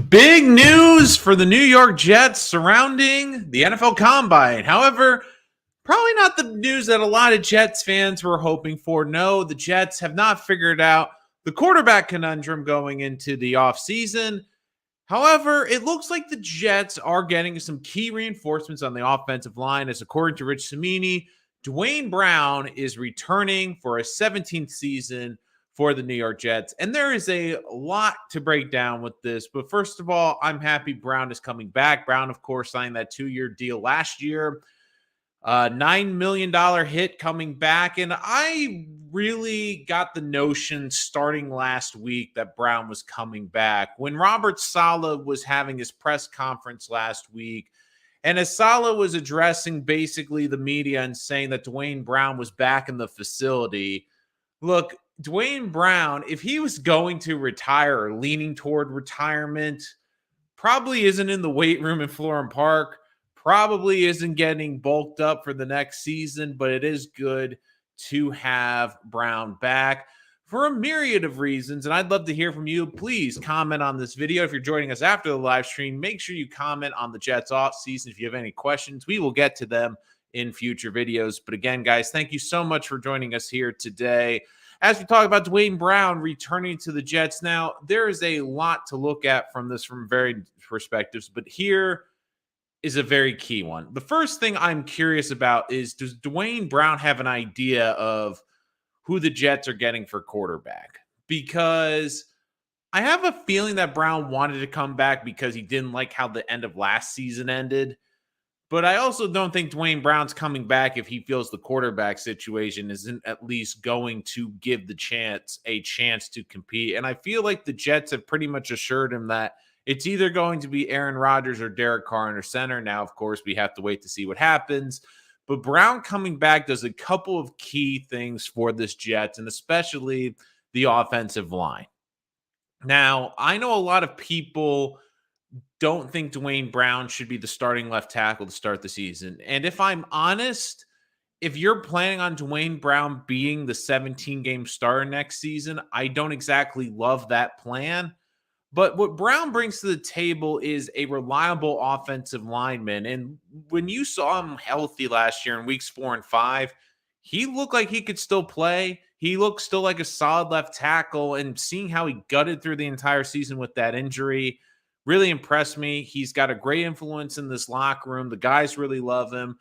Big news for the New York Jets surrounding the NFL Combine. However, probably not the news that a lot of Jets fans were hoping for. No, the Jets have not figured out the quarterback conundrum going into the offseason. However, it looks like the Jets are getting some key reinforcements on the offensive line, as according to Rich Cimini, Duane Brown is returning for a 17th season for the New York Jets. And there is a lot to break down with this. But first of all, I'm happy Brown is coming back. Brown, of course, signed that 2-year deal last year. $9 million hit coming back. And I really got the notion starting last week that Brown was coming back. When Robert Saleh was having his press conference last week, and as Saleh was addressing basically the media and saying that Duane Brown was back in the facility, look, Duane Brown, if he was going to retire or leaning toward retirement, probably isn't in the weight room in Florham Park, probably isn't getting bulked up for the next season, but it is good to have Brown back for a myriad of reasons. And I'd love to hear from you. Please comment on this video. If you're joining us after the live stream, make sure you comment on the Jets off season. If you have any questions, we will get to them in future videos. But again, guys, thank you so much for joining us here today. As we talk about Duane Brown returning to the Jets. Now, there is a lot to look at from this from varied perspectives, but here is a very key one. The first thing I'm curious about is, does Duane Brown have an idea of who the Jets are getting for quarterback? Because I have a feeling that Brown wanted to come back because he didn't like how the end of last season ended. But I also don't think Duane Brown's coming back if he feels the quarterback situation isn't at least going to give the chance to compete. And I feel like the Jets have pretty much assured him that it's either going to be Aaron Rodgers or Derek Carr under center. Now, of course, we have to wait to see what happens. But Brown coming back does a couple of key things for this Jets, and especially the offensive line. Now, I know a lot of people don't think Duane Brown should be the starting left tackle to start the season. And if I'm honest, if you're planning on Duane Brown being the 17-game starter next season, I don't exactly love that plan. But what Brown brings to the table is a reliable offensive lineman. And when you saw him healthy last year in weeks 4 and 5, he looked like he could still play. He looked still like a solid left tackle. And seeing how he gutted through the entire season with that injury really impressed me. He's got a great influence in this locker room. The guys really love him.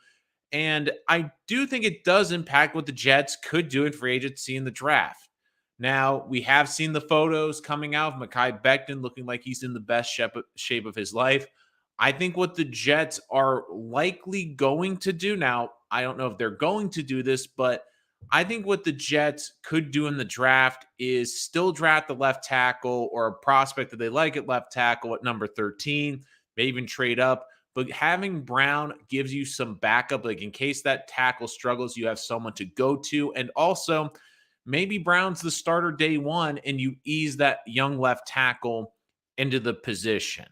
And I do think it does impact what the Jets could do in free agency in the draft. Now, we have seen the photos coming out of Mekhi Becton looking like he's in the best shape of his life. I think what the Jets are likely going to do now, I don't know if they're going to do this, but I think what the Jets could do in the draft is still draft the left tackle or a prospect that they like at left tackle at number 13, maybe even trade up. But having Brown gives you some backup, like in case that tackle struggles, you have someone to go to. And also, maybe Brown's the starter day one and you ease that young left tackle into the position,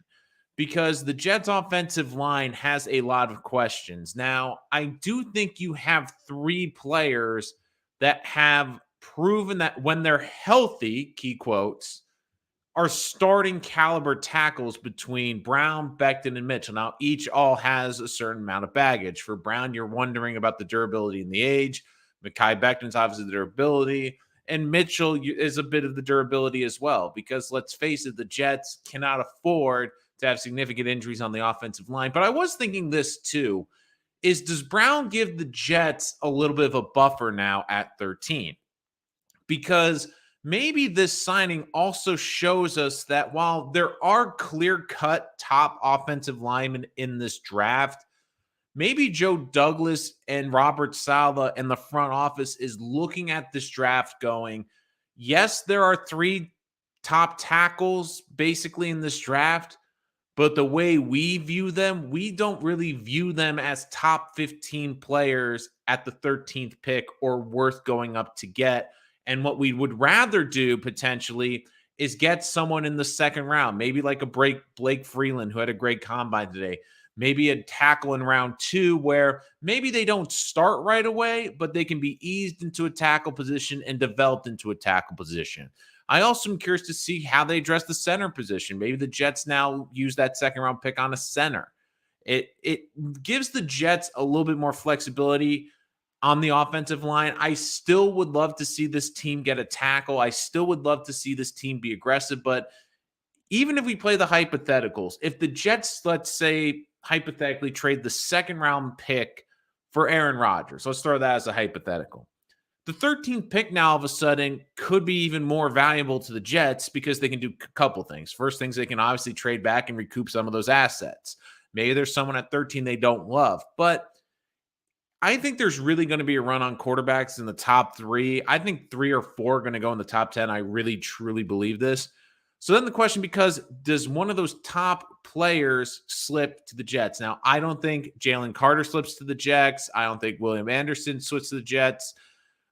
because the Jets offensive line has a lot of questions. Now, I do think you have 3 players that have proven that when they're healthy, key quotes, are starting caliber tackles between Brown, Becton, and Mitchell. Now, each all has a certain amount of baggage. For Brown, you're wondering about the durability and the age. Mekhi Becton's obviously the durability. And Mitchell is a bit of the durability as well, because let's face it, the Jets cannot afford to have significant injuries on the offensive line. But I was thinking this too, is does Brown give the Jets a little bit of a buffer now at 13? Because maybe this signing also shows us that while there are clear-cut top offensive linemen in this draft, maybe Joe Douglas and Robert Saleh and the front office is looking at this draft going, yes, there are 3 top tackles basically in this draft, but the way we view them, we don't really view them as top 15 players at the 13th pick or worth going up to get. And what we would rather do potentially is get someone in the second round, maybe like a Blake Freeland, who had a great combine today. Maybe a tackle in round 2 where maybe they don't start right away, but they can be eased into a tackle position and developed into a tackle position. I also am curious to see how they address the center position. Maybe the Jets now use that second round pick on a center. It gives the Jets a little bit more flexibility on the offensive line. I still would love to see this team get a tackle. I still would love to see this team be aggressive. But even if we play the hypotheticals, if the Jets, let's say, hypothetically trade the second round pick for Aaron Rodgers, let's throw that as a hypothetical. The 13th pick now all of a sudden could be even more valuable to the Jets because they can do a couple things. First things, they can obviously trade back and recoup some of those assets. Maybe there's someone at 13 they don't love, but I think there's really going to be a run on quarterbacks in the top 3. I think 3 or 4 are going to go in the top 10. I really, truly believe this. So then the question becomes, does one of those top players slip to the Jets? Now, I don't think Jalen Carter slips to the Jets. I don't think William Anderson slips to the Jets.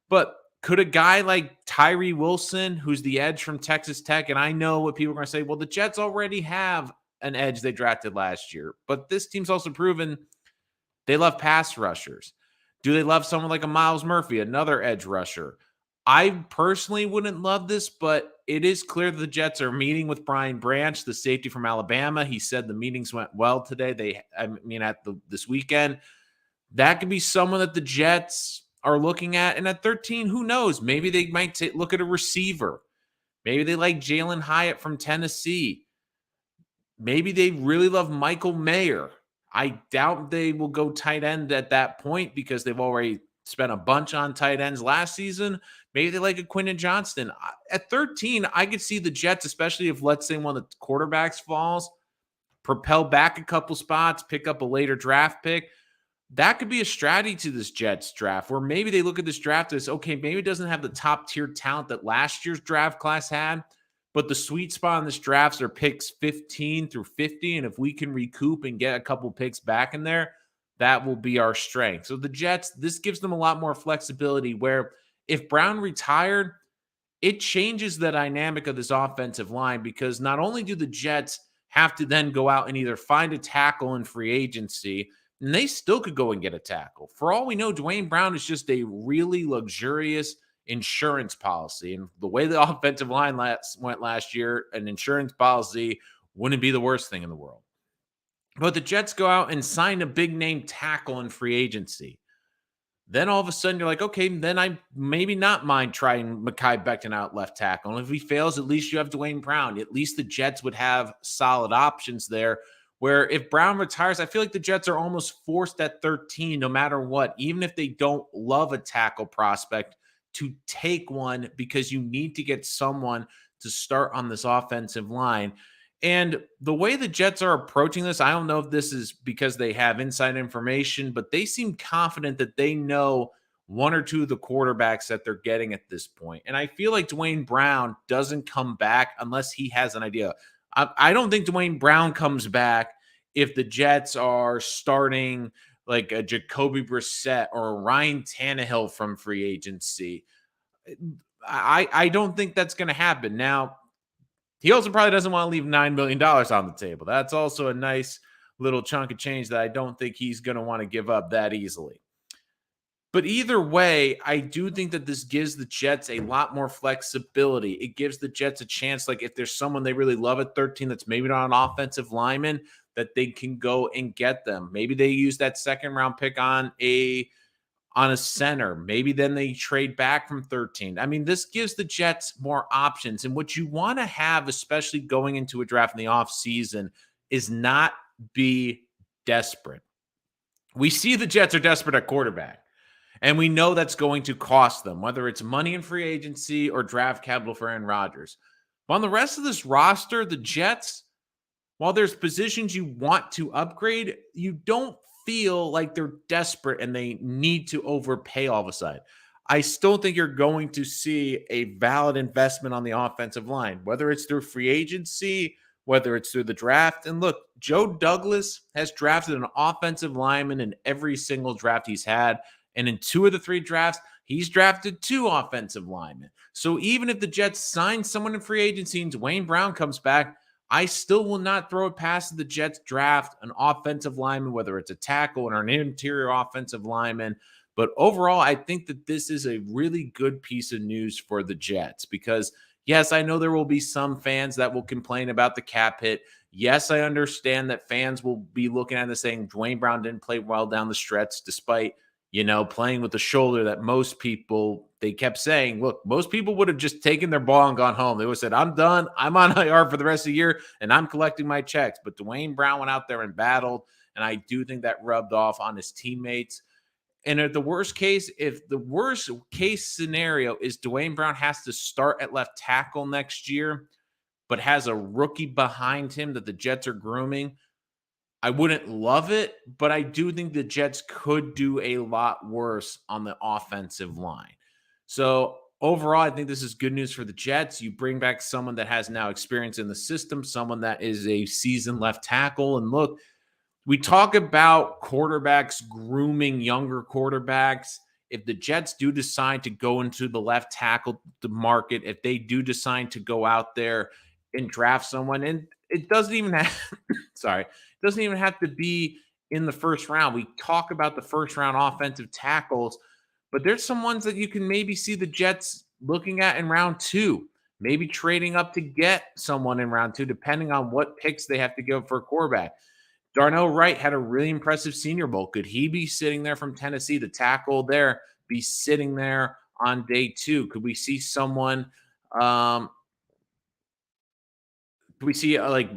But could a guy like Tyree Wilson, who's the edge from Texas Tech, and I know what people are going to say, well, the Jets already have an edge they drafted last year. But this team's also proven they love pass rushers. Do they love someone like a Miles Murphy, another edge rusher? I personally wouldn't love this, but it is clear that the Jets are meeting with Brian Branch, the safety from Alabama. He said the meetings went well today. This weekend. That could be someone that the Jets are looking at. And at 13, who knows? Maybe they might look at a receiver. Maybe they like Jalen Hyatt from Tennessee. Maybe they really love Michael Mayer. I doubt they will go tight end at that point because they've already spent a bunch on tight ends last season. Maybe they like a Quentin Johnston. At 13, I could see the Jets, especially if, let's say, one of the quarterbacks falls, propel back a couple spots, pick up a later draft pick. That could be a strategy to this Jets draft where maybe they look at this draft as, okay, maybe it doesn't have the top tier talent that last year's draft class had, but the sweet spot in this draft are picks 15 through 50. And if we can recoup and get a couple picks back in there, that will be our strength. So the Jets, this gives them a lot more flexibility where if Brown retired, it changes the dynamic of this offensive line because not only do the Jets have to then go out and either find a tackle in free agency, and they still could go and get a tackle. For all we know, Duane Brown is just a really luxurious insurance policy. And the way the offensive line went last year, an insurance policy wouldn't be the worst thing in the world. But the Jets go out and sign a big name tackle in free agency. Then all of a sudden you're like, okay, then I maybe not mind trying Mekhi Becton out left tackle. And if he fails, at least you have Duane Brown. At least the Jets would have solid options there. Where if Brown retires, I feel like the Jets are almost forced at 13, no matter what, even if they don't love a tackle prospect, to take one because you need to get someone to start on this offensive line. And the way the Jets are approaching this, I don't know if this is because they have inside information, but they seem confident that they know one or two of the quarterbacks that they're getting at this point. And I feel like Duane Brown doesn't come back unless he has an idea. I don't think Duane Brown comes back if the Jets are starting like a Jacoby Brissett or a Ryan Tannehill from free agency. I don't think that's going to happen. Now, he also probably doesn't want to leave $9 million on the table. That's also a nice little chunk of change that I don't think he's going to want to give up that easily. But either way, I do think that this gives the Jets a lot more flexibility. It gives the Jets a chance, like if there's someone they really love at 13 that's maybe not an offensive lineman, that they can go and get them. Maybe they use that second round pick on a center. Maybe then they trade back from 13. I mean, this gives the Jets more options. And what you want to have, especially going into a draft in the offseason, is not be desperate. We see the Jets are desperate at quarterback. And we know that's going to cost them, whether it's money in free agency or draft capital for Aaron Rodgers. But on the rest of this roster, the Jets, while there's positions you want to upgrade, you don't feel like they're desperate and they need to overpay all of a sudden. I still think you're going to see a valid investment on the offensive line, whether it's through free agency, whether it's through the draft. And look, Joe Douglas has drafted an offensive lineman in every single draft he's had. And in 2 of the 3 drafts, he's drafted 2 offensive linemen. So even if the Jets sign someone in free agency and Duane Brown comes back, I still will not throw it past the Jets draft an offensive lineman, whether it's a tackle or an interior offensive lineman. But overall, I think that this is a really good piece of news for the Jets because, Yes, I know there will be some fans that will complain about the cap hit. Yes, I understand that fans will be looking at this saying Duane Brown didn't play well down the stretch, despite playing with the shoulder that most people, they kept saying, look, most people would have just taken their ball and gone home. They would have said, I'm done. I'm on IR for the rest of the year and I'm collecting my checks. But Duane Brown went out there and battled. And I do think that rubbed off on his teammates. And if the worst case scenario is Duane Brown has to start at left tackle next year, but has a rookie behind him that the Jets are grooming, I wouldn't love it, but I do think the Jets could do a lot worse on the offensive line. So overall, I think this is good news for the Jets. You bring back someone that has now experience in the system, someone that is a seasoned left tackle. And look, we talk about quarterbacks grooming younger quarterbacks. If the Jets do decide to go into the left tackle the market, if they do decide to go out there and draft someone, and it doesn't even have sorry, it doesn't even have to be in the first round. We talk about the first round offensive tackles, but there's some ones that you can maybe see the Jets looking at in round 2, maybe trading up to get someone in round 2, depending on what picks they have to go for a quarterback. Darnell Wright had a really impressive Senior Bowl. Could he be sitting there from Tennessee, the tackle there, be sitting there on day 2? Could we see someone could we see like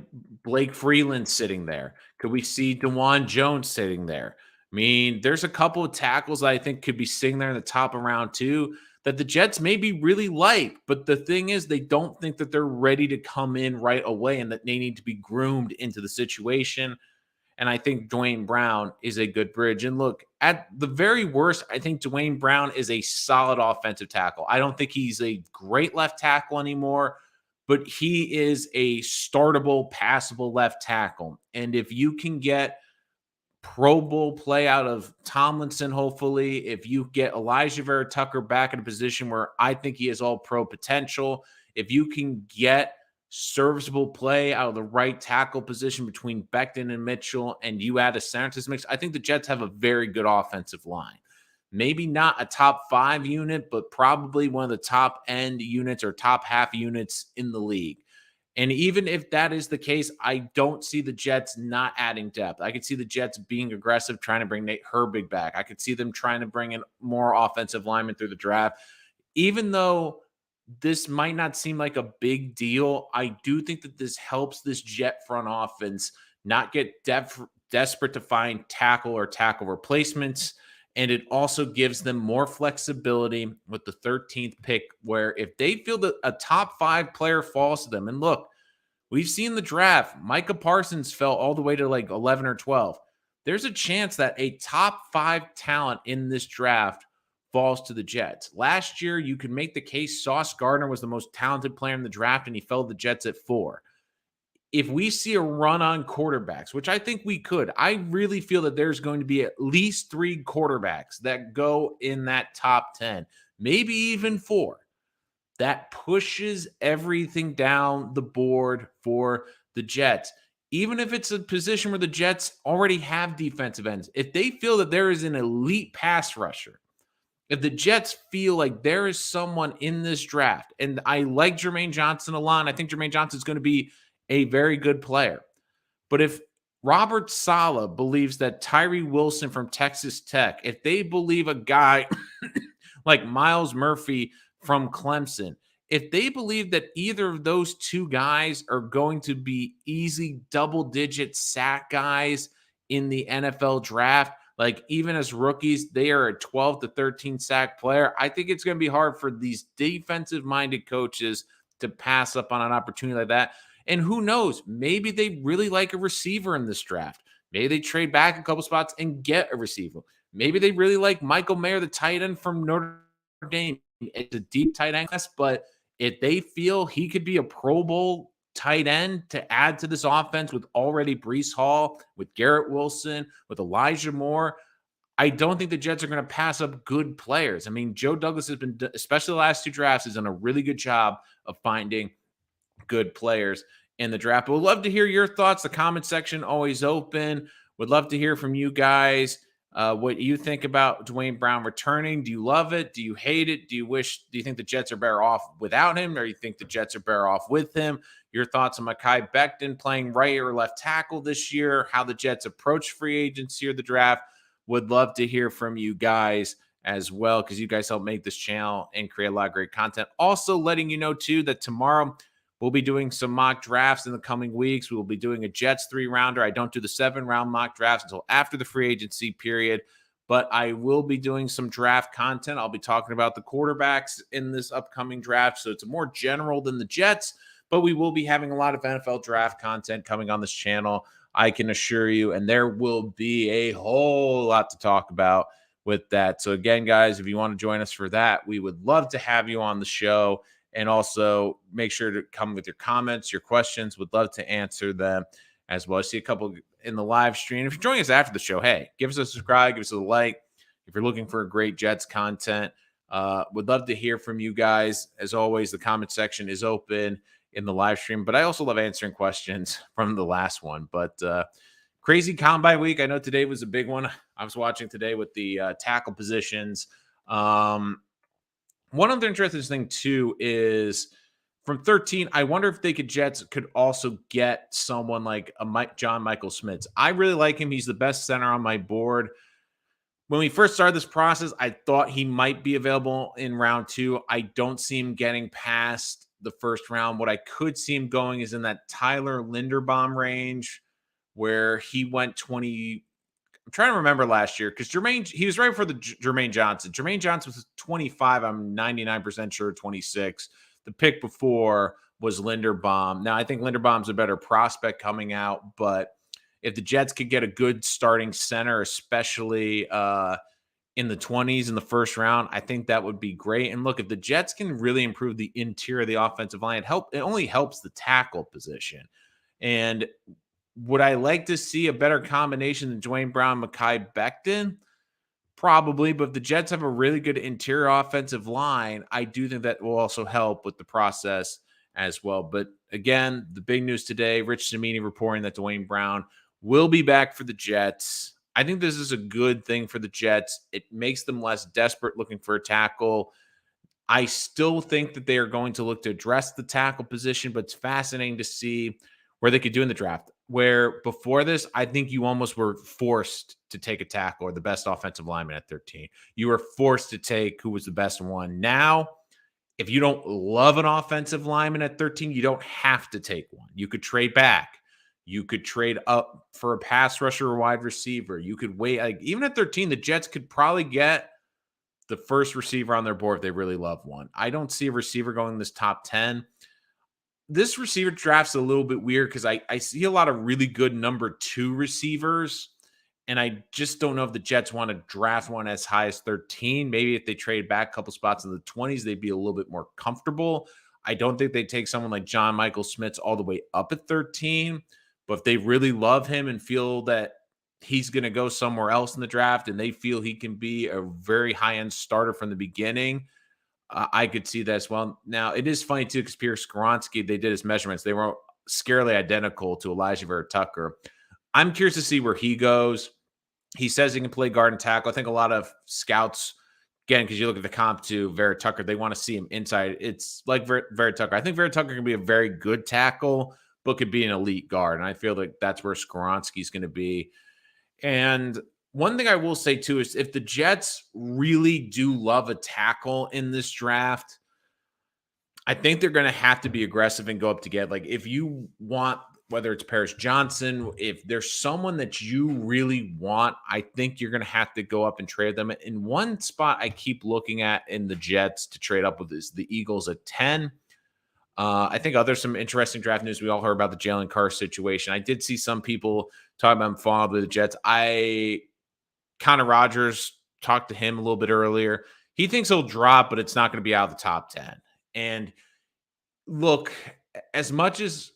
Blake Freeland sitting there? Could we see Dewan Jones sitting there? I mean, there's a couple of tackles that I think could be sitting there in the top of round 2 that the Jets maybe really like. But the thing is, they don't think that they're ready to come in right away and that they need to be groomed into the situation. And I think Duane Brown is a good bridge. And look, at the very worst, I think Duane Brown is a solid offensive tackle. I don't think he's a great left tackle anymore, but he is a startable, passable left tackle. And if you can get Pro Bowl play out of Tomlinson, hopefully, if you get Elijah Vera Tucker back in a position where I think he has all pro potential, if you can get serviceable play out of the right tackle position between Becton and Mitchell, and you add a center to this mix, I think the Jets have a very good offensive line. Maybe not a top 5 unit, but probably one of the top end units or top half units in the league. And even if that is the case, I don't see the Jets not adding depth. I could see the Jets being aggressive, trying to bring Nate Herbig back. I could see them trying to bring in more offensive linemen through the draft. Even though this might not seem like a big deal, I do think that this helps this Jet front offense not get desperate to find tackle or tackle replacements. And it also gives them more flexibility with the 13th pick, where if they feel that a top 5 player falls to them, and look, we've seen the draft, Micah Parsons fell all the way to like 11 or 12. There's a chance that a top 5 talent in this draft falls to the Jets. Last year, you could make the case Sauce Gardner was the most talented player in the draft, and he fell to the Jets at 4. If we see a run on quarterbacks, which I think we could, I really feel that there's going to be at least 3 quarterbacks that go in that top 10, maybe even 4. That pushes everything down the board for the Jets. Even if it's a position where the Jets already have defensive ends, if they feel that there is an elite pass rusher, if the Jets feel like there is someone in this draft, and I like Jermaine Johnson a lot, I think Jermaine Johnson is going to be a very good player. But if Robert Saleh believes that Tyree Wilson from Texas Tech, if they believe a guy like Miles Murphy from Clemson, if they believe that either of those 2 guys are going to be easy double-digit sack guys in the NFL draft, like even as rookies, they are a 12 to 13 sack player, I think it's going to be hard for these defensive-minded coaches to pass up on an opportunity like that. And who knows, maybe they really like a receiver in this draft. Maybe they trade back a couple spots and get a receiver. Maybe they really like Michael Mayer, the tight end from Notre Dame. It's a deep tight end class, but if they feel he could be a Pro Bowl tight end to add to this offense with already Breece Hall, with Garrett Wilson, with Elijah Moore, I don't think the Jets are going to pass up good players. I mean, Joe Douglas has been, especially the last 2 drafts, has done a really good job of finding good players in the draft. But we'd love to hear your thoughts. The comment section always open. Would love to hear from you guys. what you think about Duane Brown returning. Do you love it? Do you hate it? Do you think the Jets are better off without him, or you think the Jets are better off with him? Your thoughts on Mekhi Becton playing right or left tackle this year, how the Jets approach free agency or the draft. Would love to hear from you guys as well, because you guys help make this channel and create a lot of great content. Also letting you know too that tomorrow we'll be doing some mock drafts in the coming weeks. We will be doing a Jets 3-rounder. I don't do the 7-round mock drafts until after the free agency period, but I will be doing some draft content. I'll be talking about the quarterbacks in this upcoming draft, so it's more general than the Jets, but we will be having a lot of NFL draft content coming on this channel, I can assure you, and there will be a whole lot to talk about with that. So again, guys, if you want to join us for that, we would love to have you on the show. And also make sure to come with your comments, your questions. Would love to answer them as well. I see a couple in the live stream. If you're joining us after the show, hey, give us a subscribe, give us a like. If you're looking for great Jets content, would love to hear from you guys. As always, the comment section is open in the live stream, but I also love answering questions from the last one. But crazy combine week. I know today was a big one. I was watching today with the tackle positions. One other interesting thing too is from 13. I wonder if Jets could also get someone like a John Michael Schmitz. I really like him. He's the best center on my board. When we first started this process, I thought he might be available in round 2. I don't see him getting past the first round. What I could see him going is in that Tyler Linderbaum range, where he went 20. I'm trying to remember last year because he was right for the Jermaine Johnson. Jermaine Johnson was 25. I'm 99% sure 26. The pick before was Linderbaum. Now, I think Linderbaum's a better prospect coming out, but if the Jets could get a good starting center, especially in the 20s in the first round, I think that would be great. And look, if the Jets can really improve the interior of the offensive line, it only helps the tackle position. And would I like to see a better combination than Duane Brown, Mekhi Becton? Probably, but if the Jets have a really good interior offensive line, I do think that will also help with the process as well. But again, the big news today, Rich Cimini reporting that Duane Brown will be back for the Jets. I think this is a good thing for the Jets. It makes them less desperate looking for a tackle. I still think that they are going to look to address the tackle position, but it's fascinating to see where they could do in the draft. Where before this, I think you almost were forced to take a tackle or the best offensive lineman at 13. You were forced to take who was the best one. Now, if you don't love an offensive lineman at 13, you don't have to take one. You could trade back. You could trade up for a pass rusher or wide receiver. You could wait. Like, even at 13, the Jets could probably get the first receiver on their board if they really love one. I don't see a receiver going in this top 10. This receiver draft's a little bit weird because I see a lot of really good number 2 receivers, and I just don't know if the Jets want to draft one as high as 13. Maybe if they trade back a couple spots in the 20s, they'd be a little bit more comfortable. I don't think they'd take someone like John Michael Schmitz all the way up at 13, but if they really love him and feel that he's going to go somewhere else in the draft and they feel he can be a very high-end starter from the beginning, I could see that as well. Now, it is funny, too, because Pierre Skoronski, they did his measurements. They were scarily identical to Elijah Vera Tucker. I'm curious to see where he goes. He says he can play guard and tackle. I think a lot of scouts, again, because you look at the comp to Vera Tucker, they want to see him inside. It's like Vera Tucker. I think Vera Tucker can be a very good tackle, but could be an elite guard. And I feel like that's where Skoronski's going to be. And one thing I will say, too, is if the Jets really do love a tackle in this draft, I think they're going to have to be aggressive and go up to get. Like, if you want, whether it's Paris Johnson, if there's someone that you really want, I think you're going to have to go up and trade them. In one spot I keep looking at in the Jets to trade up with is the Eagles at 10. I think there's some interesting draft news. We all heard about the Jalen Carr situation. I did see some people talking about him falling with the Jets. Connor Rogers talked to him a little bit earlier. He thinks he'll drop, but it's not going to be out of the top 10. And look, as much as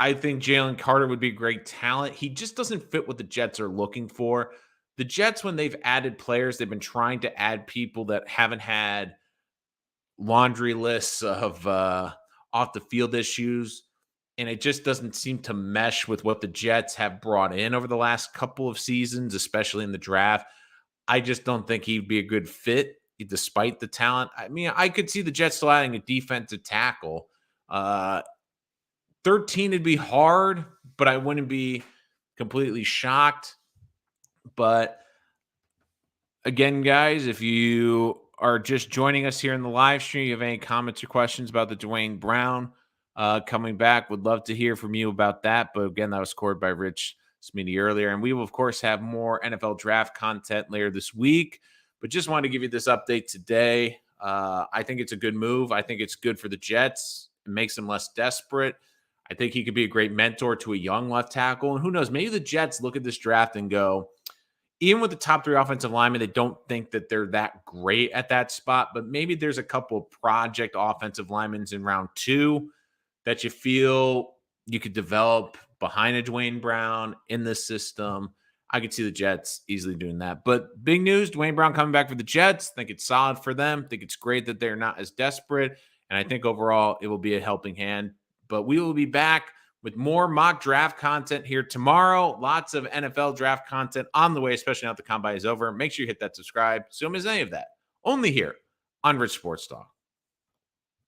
I think Jalen Carter would be a great talent, he just doesn't fit what the Jets are looking for. The Jets, when they've added players, they've been trying to add people that haven't had laundry lists of off the field issues. and it just doesn't seem to mesh with what the Jets have brought in over the last couple of seasons, especially in the draft. I just don't think he'd be a good fit despite the talent. I mean, I could see the Jets still adding a defensive tackle. 13 would be hard, but I wouldn't be completely shocked. But again, guys, if you are just joining us here in the live stream, you have any comments or questions about the Duane Brown coming back, would love to hear from you about that. But again, that was scored by Rich Smitty earlier. And we will, of course, have more NFL draft content later this week. But just wanted to give you this update today. I think it's a good move. I think it's good for the Jets. It makes them less desperate. I think he could be a great mentor to a young left tackle. And who knows, maybe the Jets look at this draft and go, even with the top 3 offensive linemen, they don't think that they're that great at that spot. But maybe there's a couple of project offensive linemen in round 2 that you feel you could develop behind a Duane Brown in this system. I could see the Jets easily doing that. But big news, Duane Brown coming back for the Jets. Think it's solid for them. Think it's great that they're not as desperate. And I think overall it will be a helping hand. But we will be back with more mock draft content here tomorrow. Lots of NFL draft content on the way, especially now that the combine is over. Make sure you hit that subscribe so you don't miss any of that. Only here on Rich Sports Talk.